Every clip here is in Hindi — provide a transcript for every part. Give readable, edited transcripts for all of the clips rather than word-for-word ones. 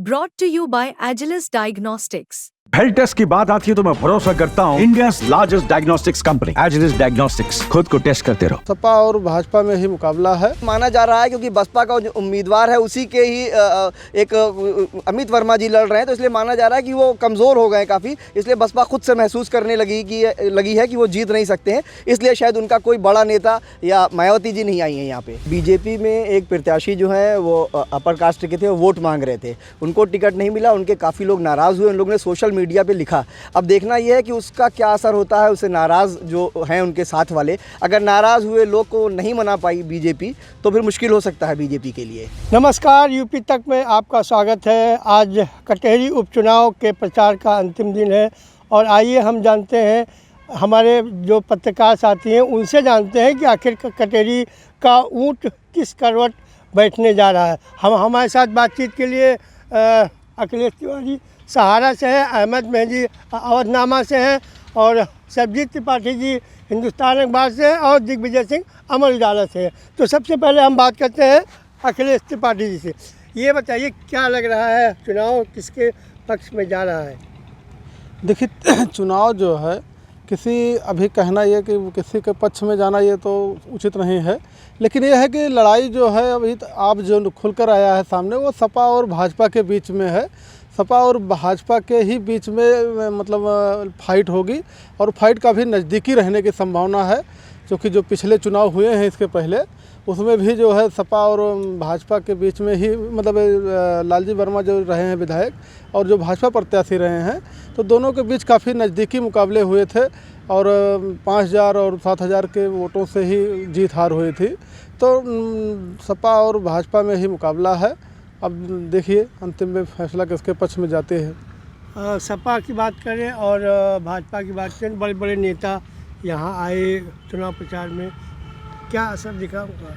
brought to you by Agilus Diagnostics. Health test की बात आती है तो मैं भरोसा करता हूँ India's largest diagnostics company Agilus diagnostics. खुद को टेस्ट करते रहो। सपा और भाजपा में ही मुकाबला है माना जा रहा है, क्योंकि बसपा का जो उम्मीदवार है उसी के ही एक अमित वर्मा जी लड़ रहे हैं, तो इसलिए माना जा रहा है कि वो कमज़ोर हो गए काफ़ी। इसलिए बसपा खुद से महसूस करने लगी है कि वो जीत नहीं सकते हैं, इसलिए शायद उनका कोई बड़ा नेता या मायावती जी नहीं आई हैं यहाँ पे। बीजेपी में एक प्रत्याशी जो है वो अपर कास्ट के थे, वो वोट मांग रहे थे, उनको टिकट नहीं मिला, उनके काफ़ी लोग नाराज़ हुए। उन लोगों ने सोशल मीडिया पे लिखा। अब देखना यह है कि उसका क्या असर होता है। उसे नाराज़ जो हैं उनके साथ वाले, अगर नाराज़ हुए लोग को नहीं मना पाई बीजेपी, तो फिर मुश्किल हो सकता है बीजेपी के लिए। नमस्कार, यूपी तक में आपका स्वागत है। आज कटहरी उपचुनाव के प्रचार का अंतिम दिन है और आइए हम जानते हैं, हमारे जो पत्रकार साथी हैं उनसे जानते हैं कि आखिर कटहरी का ऊँट किस करवट बैठने जा रहा है। हमारे साथ बातचीत के लिए अखिलेश तिवारी सहारा से हैं, अहमद मेहदी अवधनामा से हैं और सरबजीत त्रिपाठी जी हिंदुस्तान अखबार से हैं और दिग्विजय सिंह अमर उजाला से हैं। तो सबसे पहले हम बात करते हैं अखिलेश त्रिपाठी जी से। ये बताइए, क्या लग रहा है, चुनाव किसके पक्ष में जा रहा है? देखिए, चुनाव जो है अभी कहना ये कि किसी के पक्ष में जाना ये तो उचित नहीं है, लेकिन ये है कि लड़ाई जो है अभी आप जो खुलकर आया है सामने, वो सपा और भाजपा के बीच में है। सपा और भाजपा के ही बीच में मतलब फाइट होगी और फाइट का भी नज़दीकी रहने की संभावना है, क्योंकि जो पिछले चुनाव हुए हैं इसके पहले, उसमें भी जो है सपा और भाजपा के बीच में ही मतलब लालजी वर्मा जो रहे हैं विधायक और जो भाजपा प्रत्याशी रहे हैं, तो दोनों के बीच काफ़ी नज़दीकी मुकाबले हुए थे और 5000 और 7000 के वोटों से ही जीत हार हुई थी। तो सपा और भाजपा में ही मुकाबला है। अब देखिए अंतिम में फैसला किसके पक्ष में जाते हैं। सपा की बात करें और भाजपा की बात करें, बड़े बड़े नेता यहाँ आए चुनाव प्रचार में, क्या असर दिखा होगा?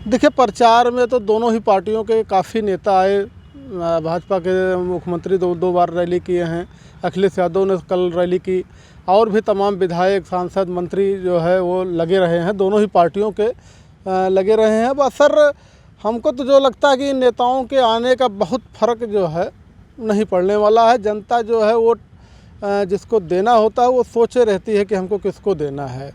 देखिए, प्रचार में तो दोनों ही पार्टियों के काफ़ी नेता आए। भाजपा के मुख्यमंत्री दो बार रैली किए हैं, अखिलेश यादव ने कल रैली की, और भी तमाम विधायक, सांसद, मंत्री जो है वो लगे रहे हैं, दोनों ही पार्टियों के लगे रहे हैं। अब असर हमको तो जो लगता है कि नेताओं के आने का बहुत फ़र्क जो है नहीं पड़ने वाला है। जनता जो है वो जिसको देना होता है वो सोचे रहती है कि हमको किसको देना है।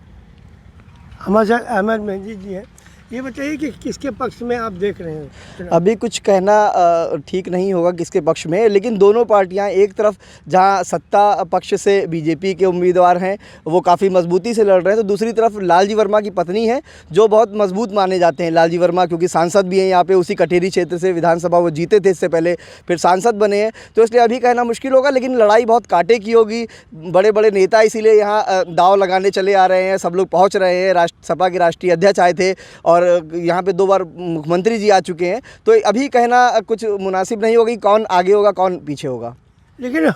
हमारे साथ अहमद मेहदी जी हैं। ये बताइए कि किसके पक्ष में आप देख रहे हैं? अभी कुछ कहना ठीक नहीं होगा किसके पक्ष में, लेकिन दोनों पार्टियां, एक तरफ जहां सत्ता पक्ष से बीजेपी के उम्मीदवार हैं वो काफ़ी मजबूती से लड़ रहे हैं, तो दूसरी तरफ लालजी वर्मा की पत्नी है जो बहुत मजबूत माने जाते हैं। लालजी वर्मा क्योंकि सांसद भी हैं यहाँ पे, उसी कटहरी क्षेत्र से विधानसभा वो जीते थे इससे पहले, फिर सांसद बने हैं, तो इसलिए अभी कहना मुश्किल होगा। लेकिन लड़ाई बहुत कांटे की होगी। बड़े बड़े नेता इसीलिए यहाँ दाव लगाने चले आ रहे हैं, सब लोग पहुँच रहे हैं। सपा के राष्ट्रीय अध्यक्ष आए थे और यहाँ पे 2 बार मुख्यमंत्री जी आ चुके हैं, तो अभी कहना कुछ मुनासिब नहीं होगी कौन आगे होगा कौन पीछे होगा। लेकिन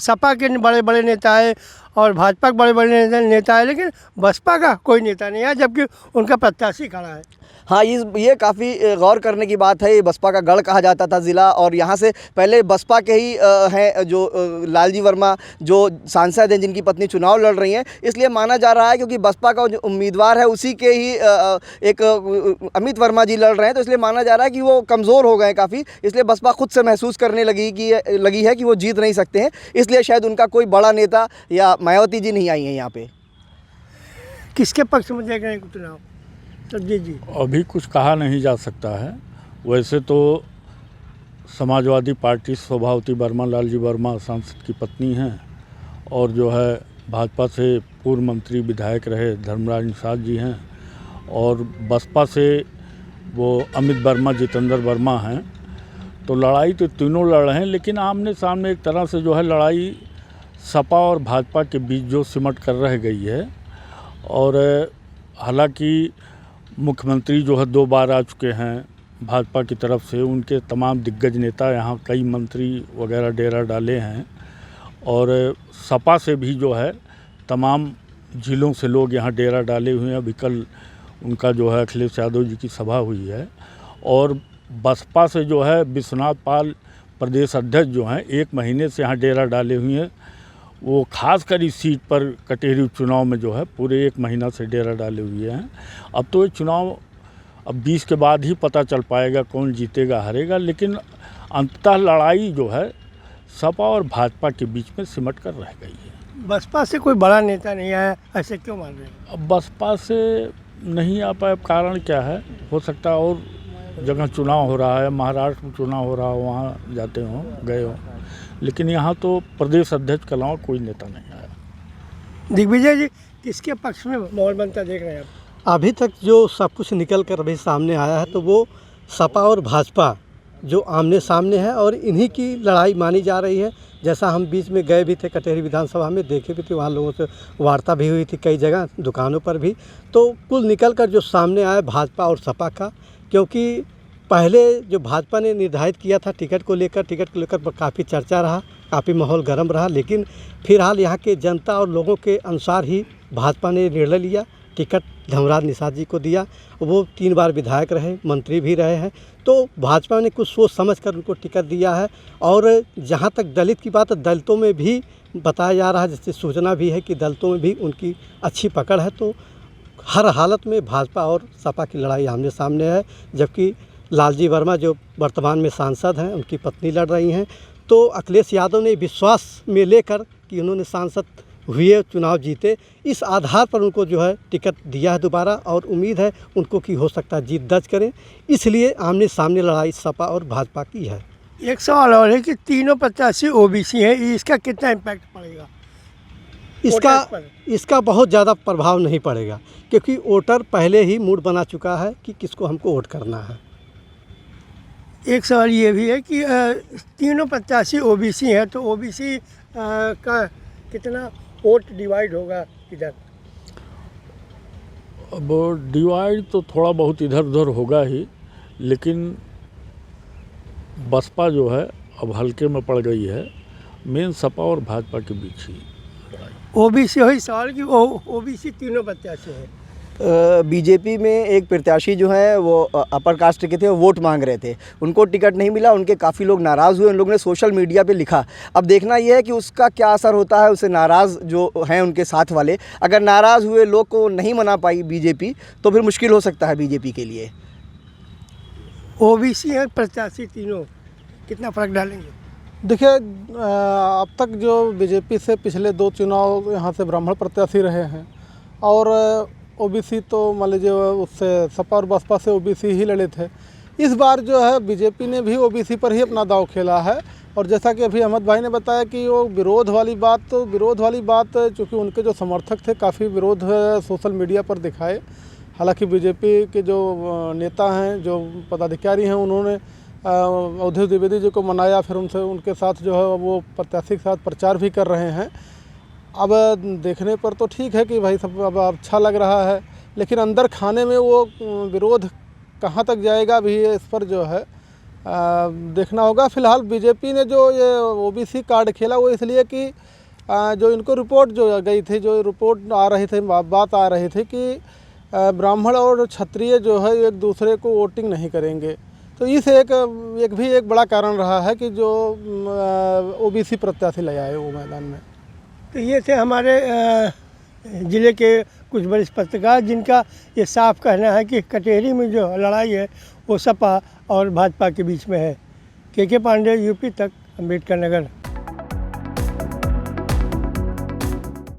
सपा के बड़े बड़े नेता है और भाजपा के बड़े बड़े नेता है, लेकिन बसपा का कोई नेता नहीं है, जबकि उनका प्रत्याशी खड़ा है। हाँ, ये काफ़ी गौर करने की बात है। ये बसपा का गढ़ कहा जाता था ज़िला, और यहाँ से पहले बसपा के ही हैं जो लालजी वर्मा जो सांसद हैं जिनकी पत्नी चुनाव लड़ रही हैं, इसलिए माना जा रहा है क्योंकि बसपा का जो उम्मीदवार है उसी के ही एक अमित वर्मा जी लड़ रहे हैं, तो इसलिए माना जा रहा है कि वो कमज़ोर हो गए काफ़ी। इसलिए बसपा खुद से महसूस करने लगी है कि वो जीत नहीं सकते हैं, इसलिए शायद उनका कोई बड़ा नेता या मायावती जी नहीं आई हैं यहाँ पे। किसके पक्ष में देख रहे हैं चुनाव? जी अभी कुछ कहा नहीं जा सकता है। वैसे तो समाजवादी पार्टी शोभावती वर्मा, लालजी वर्मा सांसद की पत्नी हैं, और जो है भाजपा से पूर्व मंत्री विधायक रहे धर्मराज निषाद जी हैं, और बसपा से वो अमित वर्मा, जितेंद्र वर्मा हैं। तो लड़ाई तो तीनों लड़ रहे हैं, लेकिन आमने सामने एक तरह से जो है लड़ाई सपा और भाजपा के बीच जो सिमट कर रह गई है। और हालांकि मुख्यमंत्री जो है 2 बार आ चुके हैं भाजपा की तरफ से, उनके तमाम दिग्गज नेता यहाँ, कई मंत्री वगैरह डेरा डाले हैं, और सपा से भी जो है तमाम जिलों से लोग यहाँ डेरा डाले हुए हैं। अभी कल उनका जो है अखिलेश यादव जी की सभा हुई है, और बसपा से जो है विश्वनाथ पाल प्रदेश अध्यक्ष जो हैं 1 महीने से यहाँ डेरा डाले हुए हैं। वो खासकर इस सीट पर कटहरी उपचुनाव में जो है पूरे 1 महीना से डेरा डाले हुए हैं। अब तो ये चुनाव अब 20 के बाद ही पता चल पाएगा कौन जीतेगा हारेगा, लेकिन अंततः लड़ाई जो है सपा और भाजपा के बीच में सिमट कर रह गई है। बसपा से कोई बड़ा नेता नहीं आया, ऐसे क्यों मान रहे हैं? अब बसपा से नहीं आ पाए, कारण क्या है? हो सकता है और जगह चुनाव हो रहा है, महाराष्ट्र में चुनाव हो रहा हो, वहाँ जाते हों, गए हों, लेकिन यहाँ तो प्रदेश अध्यक्ष के अलावा कोई नेता नहीं आया। दिग्विजय जी, किसके पक्ष में माहौल बनता देख रहे हैं आप? अभी तक जो सब कुछ निकल कर अभी सामने आया है तो वो सपा और भाजपा जो आमने सामने है और इन्हीं की लड़ाई मानी जा रही है। जैसा हम बीच में गए भी थे कटेहरी विधानसभा में, देखे भी थे, वहाँ लोगों से वार्ता भी हुई थी कई जगह, दुकानों पर भी। तो कुल निकल कर जो सामने आया भाजपा और सपा का, क्योंकि पहले जो भाजपा ने निर्धारित किया था टिकट को लेकर काफ़ी चर्चा रहा, काफ़ी माहौल गर्म रहा, लेकिन फिलहाल यहाँ के जनता और लोगों के अनुसार ही भाजपा ने निर्णय लिया, टिकट धर्मराज निषाद जी को दिया। वो 3 बार विधायक रहे, मंत्री भी रहे हैं, तो भाजपा ने कुछ सोच समझ कर उनको टिकट दिया है। और जहाँ तक दलित की बात है, दलितों में भी बताया जा रहा है, जिससे सूचना भी है कि दलितों में भी उनकी अच्छी पकड़ है। तो हर हालत में भाजपा और सपा की लड़ाई आमने सामने है। जबकि लालजी वर्मा जो वर्तमान में सांसद हैं, उनकी पत्नी लड़ रही हैं। तो अखिलेश यादव ने विश्वास में लेकर कि उन्होंने सांसद हुए, चुनाव जीते, इस आधार पर उनको जो है टिकट दिया है दोबारा, और उम्मीद है उनको कि हो सकता है जीत दर्ज करें। इसलिए आमने सामने लड़ाई सपा और भाजपा की है। एक सवाल और है कि तीनों प्रत्याशी ओबीसी हैं, इसका कितना इम्पैक्ट पड़ेगा वोटर्स पर? इसका बहुत ज़्यादा प्रभाव नहीं पड़ेगा, क्योंकि वोटर पहले ही मूड बना चुका है कि किसको हमको वोट करना है। एक सवाल ये भी है कि तीनों प्रत्याशी ओबीसी हैं, तो ओबीसी का कितना वोट डिवाइड होगा इधर? अब डिवाइड तो थोड़ा बहुत इधर उधर होगा ही, लेकिन बसपा जो है अब हल्के में पड़ गई है। मेन सपा और भाजपा के बीच ही ओबीसी वही सवाल कि ओबीसी तीनों प्रत्याशी हैं। बीजेपी में एक प्रत्याशी जो है वो अपर कास्ट के थे, वो वोट मांग रहे थे, उनको टिकट नहीं मिला, उनके काफ़ी लोग नाराज़ हुए, उन लोगों ने सोशल मीडिया पे लिखा। अब देखना ये है कि उसका क्या असर होता है, उसे नाराज़ जो हैं उनके साथ वाले, अगर नाराज़ हुए लोग को नहीं मना पाई बीजेपी, तो फिर मुश्किल हो सकता है बीजेपी के लिए। ओबीसी हैं प्रत्याशी तीनों, कितना फ़र्क डालेंगे? देखिए, अब तक जो बीजेपी से पिछले 2 चुनाव यहाँ से ब्राह्मण प्रत्याशी रहे हैं, और ओबीसी तो मान लीजिए उससे सपा और बसपा से ओबीसी ही लड़े थे। इस बार जो है बीजेपी ने भी ओबीसी पर ही अपना दांव खेला है। और जैसा कि अभी अहमद भाई ने बताया कि वो विरोध वाली बात चूँकि उनके जो समर्थक थे काफ़ी विरोध सोशल मीडिया पर दिखाए। हालांकि बीजेपी के जो नेता हैं, जो पदाधिकारी हैं, उन्होंने अवधेश द्विवेदी जी को मनाया, फिर उनके साथ जो है वो प्रत्याशी के साथ प्रचार भी कर रहे हैं। अब देखने पर तो ठीक है कि भाई सब अब अच्छा लग रहा है, लेकिन अंदर खाने में वो विरोध कहाँ तक जाएगा भी, इस पर जो है देखना होगा। फिलहाल बीजेपी ने जो ये ओबीसी कार्ड खेला वो इसलिए कि जो इनको रिपोर्ट जो गई थी, जो रिपोर्ट आ रही थी, बात आ रही थी कि ब्राह्मण और क्षत्रिय जो है एक दूसरे को वोटिंग नहीं करेंगे। तो इस एक भी एक बड़ा कारण रहा है कि जो ओबीसी प्रत्याशी ले आए वो मैदान में। तो ये थे हमारे ज़िले के कुछ वरिष्ठ पत्रकार, जिनका ये साफ कहना है कि कटेहरी में जो लड़ाई है वो सपा और भाजपा के बीच में है। के पांडे, यूपी तक, अम्बेडकर नगर।